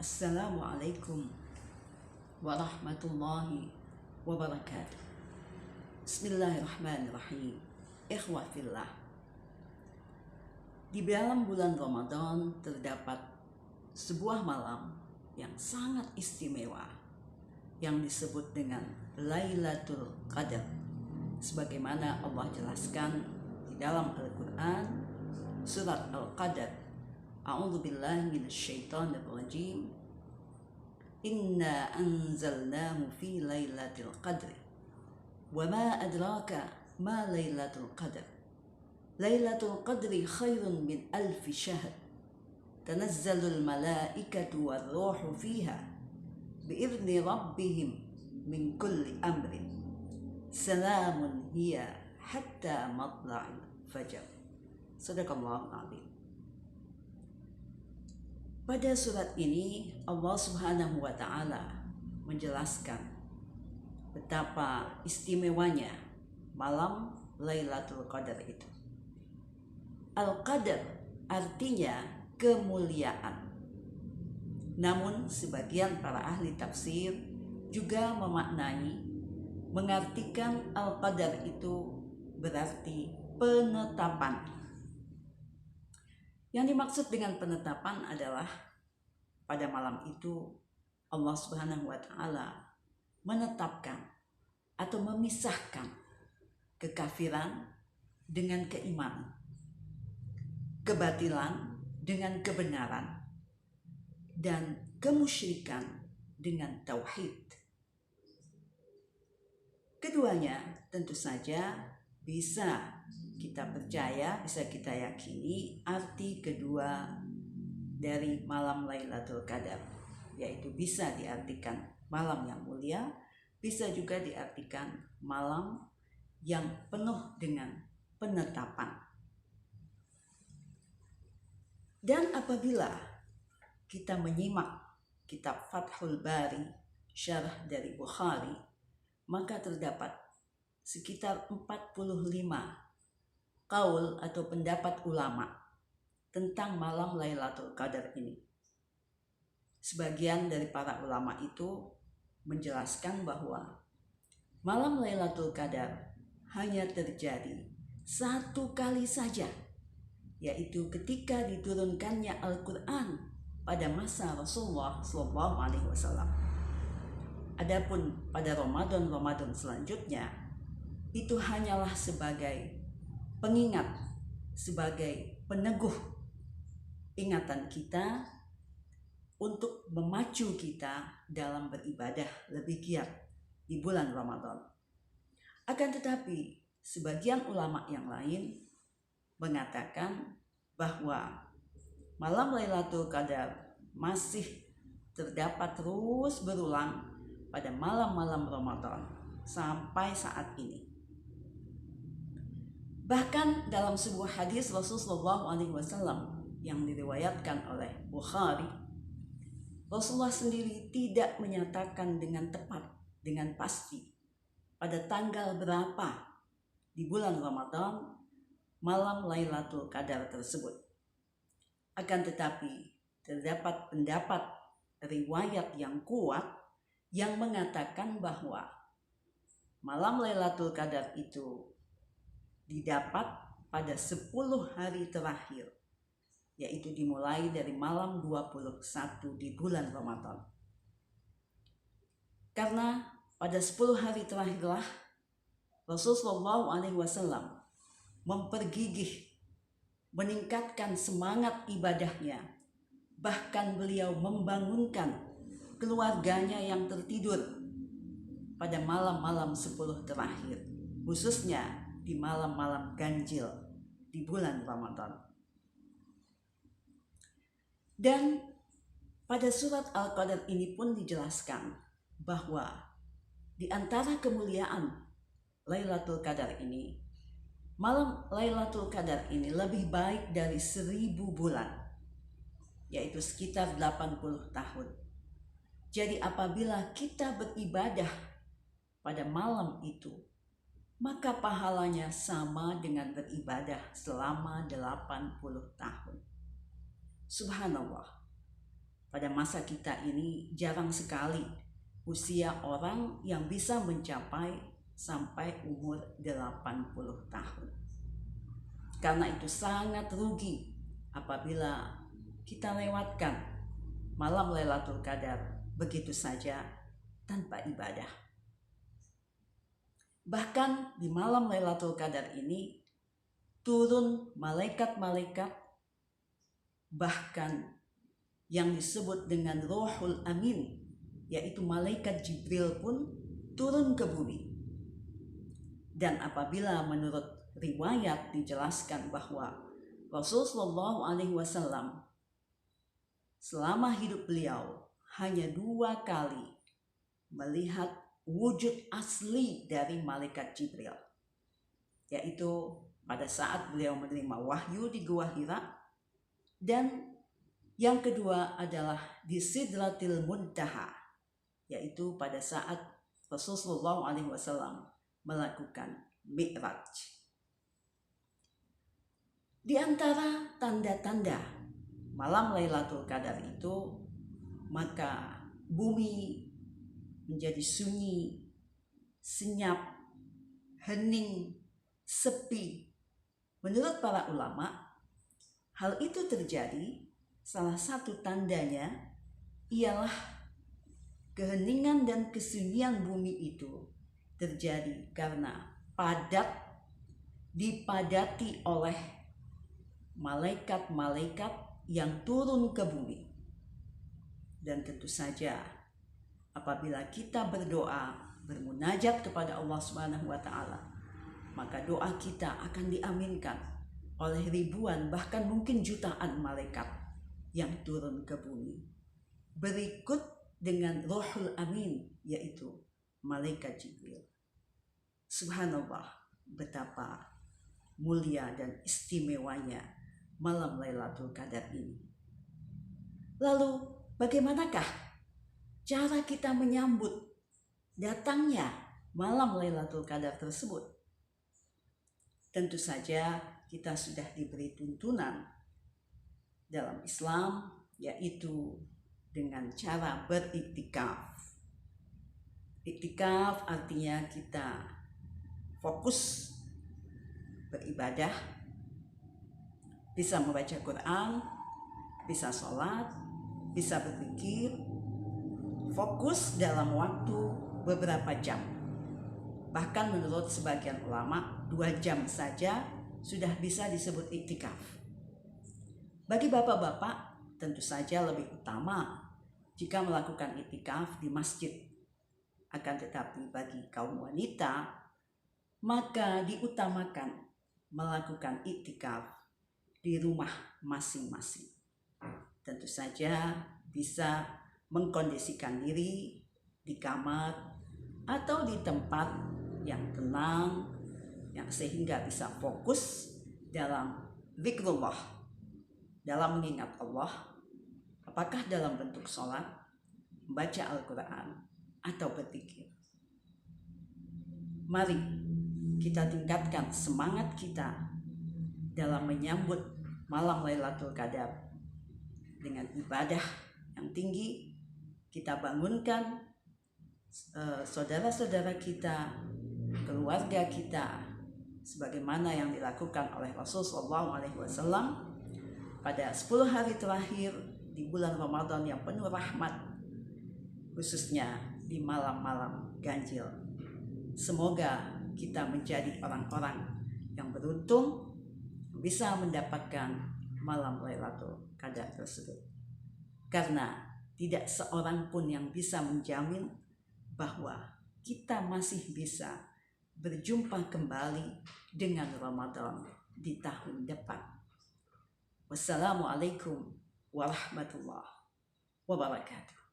Assalamualaikum warahmatullahi wabarakatuh. Bismillahirrahmanirrahim. Ikhwatillah, di dalam bulan Ramadan terdapat sebuah malam yang sangat istimewa yang disebut dengan Lailatul Qadar, sebagaimana Allah jelaskan di dalam Al-Quran surat Al-Qadar. A'udzu billahi minasyaitonir rajim. Inna anzalnahu fi lailatul qadri. Wa ma adraka ma lailatul qadr. Lailatul qadri khairun min alfi syahr. Tanazzalul malaikatu war-ruhu fiha bi'izni rabbihim min kulli amrin. Salamun hiya hatta matla'il fajar. Sadaqallahul azim. Pada surat ini Allah Subhanahu wa Ta'ala menjelaskan betapa istimewanya malam Lailatul Qadar itu. Al-Qadar artinya kemuliaan. Namun sebagian para ahli tafsir juga mengartikan Al-Qadar itu berarti penetapan. Yang dimaksud dengan penetapan adalah pada malam itu Allah Subhanahu wa Ta'ala menetapkan atau memisahkan kekafiran dengan keimanan, kebatilan dengan kebenaran, dan kemusyrikan dengan tauhid. Keduanya tentu saja bisa kita percaya, bisa kita yakini arti kedua dari malam Lailatul Qadar, yaitu bisa diartikan malam yang mulia, bisa juga diartikan malam yang penuh dengan penetapan. Dan apabila kita menyimak kitab Fathul Bari, syarah dari Bukhari, maka terdapat sekitar 45 kaul atau pendapat ulama tentang malam Lailatul Qadar ini. Sebagian dari para ulama itu menjelaskan bahwa malam Lailatul Qadar hanya terjadi satu kali saja, yaitu ketika diturunkannya Al-Quran pada masa Rasulullah SAW. Adapun pada Ramadan selanjutnya, itu hanyalah sebagai pengingat, sebagai peneguh ingatan kita untuk memacu kita dalam beribadah lebih giat di bulan Ramadan. Akan tetapi sebagian ulama yang lain mengatakan bahwa malam Lailatul Qadar masih terdapat terus berulang pada malam-malam Ramadan sampai saat ini. Bahkan dalam sebuah hadis Rasulullah SAW yang diriwayatkan oleh Bukhari, Rasulullah sendiri tidak menyatakan dengan tepat, dengan pasti pada tanggal berapa di bulan Ramadan malam Lailatul Qadar tersebut. Akan tetapi terdapat pendapat riwayat yang kuat yang mengatakan bahwa malam Lailatul Qadar itu didapat pada 10 hari terakhir, yaitu dimulai dari malam 21 di bulan Ramadan. Karena pada 10 hari terakhirlah Rasulullah SAW mempergigih, meningkatkan semangat ibadahnya. Bahkan beliau membangunkan keluarganya yang tertidur pada malam-malam 10 terakhir, khususnya di malam-malam ganjil di bulan Ramadan. Dan pada surat Al-Qadar ini pun dijelaskan bahwa di antara kemuliaan Lailatul Qadar ini, malam Lailatul Qadar ini lebih baik dari 1000 bulan, yaitu sekitar 80 tahun. Jadi apabila kita beribadah pada malam itu, maka pahalanya sama dengan beribadah selama 80 tahun. Subhanallah. pada masa kita ini jarang sekali usia orang yang bisa mencapai sampai umur 80 tahun. Karena itu sangat rugi apabila kita lewatkan malam Lailatul Qadar begitu saja tanpa ibadah. Bahkan di malam Lailatul Qadar ini turun malaikat-malaikat, bahkan yang disebut dengan Ruhul Amin, yaitu malaikat Jibril pun turun ke bumi. Dan apabila menurut riwayat dijelaskan bahwa Rasulullah SAW selama hidup beliau hanya 2 kali melihat wujud asli dari malaikat Jibril, yaitu pada saat beliau menerima wahyu di Gua Hira, dan yang kedua adalah di Sidratil Muntaha, yaitu pada saat Rasulullah SAW melakukan Mi'raj. Di antara tanda-tanda malam Lailatul Qadar itu, maka bumi menjadi sunyi, senyap, hening, sepi. Menurut para ulama, hal itu terjadi, salah satu tandanya ialah keheningan dan kesunyian bumi itu terjadi karena dipadati oleh malaikat-malaikat yang turun ke bumi. Dan tentu saja apabila kita berdoa, bermunajat kepada Allah Subhanahu wa Ta'ala, maka doa kita akan diaminkan oleh ribuan, bahkan mungkin jutaan malaikat yang turun ke bumi. Berikut dengan Ruhul Amin, yaitu malaikat Jibril. Subhanallah, betapa mulia dan istimewanya malam Lailatul Qadar ini. Lalu bagaimanakah cara kita menyambut datangnya malam Lailatul Qadar tersebut? Tentu saja kita sudah diberi tuntunan dalam Islam, yaitu dengan cara beriktikaf. Iktikaf artinya kita fokus beribadah, bisa membaca Quran, bisa sholat, bisa berzikir, fokus dalam waktu beberapa jam. Bahkan menurut sebagian ulama 2 jam saja sudah bisa disebut iktikaf. Bagi bapak-bapak tentu saja lebih utama jika melakukan iktikaf di masjid. Akan tetapi bagi kaum wanita, maka diutamakan melakukan iktikaf di rumah masing-masing. Tentu saja bisa mengkondisikan diri di kamar atau di tempat yang tenang, yang sehingga bisa fokus dalam zikrullah, dalam mengingat Allah, apakah dalam bentuk sholat, membaca Al-Quran, atau berzikir. Mari kita tingkatkan semangat kita dalam menyambut malam Lailatul Qadar dengan ibadah yang tinggi. Kita bangunkan saudara-saudara kita, keluarga kita, sebagaimana yang dilakukan oleh Rasulullah SAW pada 10 hari terakhir di bulan Ramadan yang penuh rahmat, khususnya di malam-malam ganjil. Semoga kita menjadi orang-orang yang beruntung bisa mendapatkan malam Lailatul Qadar tersebut. Karena tidak seorang pun yang bisa menjamin bahwa kita masih bisa berjumpa kembali dengan Ramadan di tahun depan. Wassalamualaikum warahmatullahi wabarakatuh.